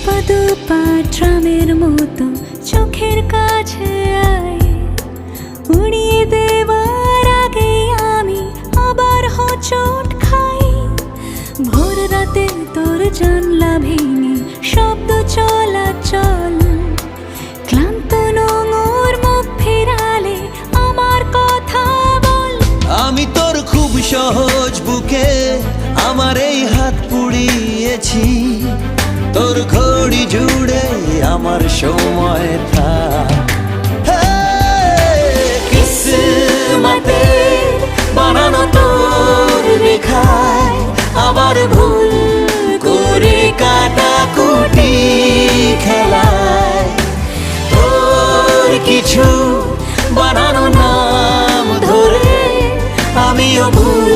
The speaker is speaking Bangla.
পা দুপা ড্রামের মতো চোখের কাছে আয়, উড়িয়ে দেবার আগে আমি আবার হোঁচট খাই। ভোর রাতে তোর জানলা ভেঙে শব্দ চলাচল, ক্লান্ত নোংর মুখ ফেরালে আমার কথা বল। আমি তোর খুব সহজ বুকে আমার এই হাত পুড়িয়েছি, তোর ঘড়ি জুড়ে আমার সময় থাক। কিসমতে বানানো তোর লেখায় আবার ভুল করে কাটাকুটি খেলায়, তোর কিছু বানানো নাম ধরে আমিও ভুল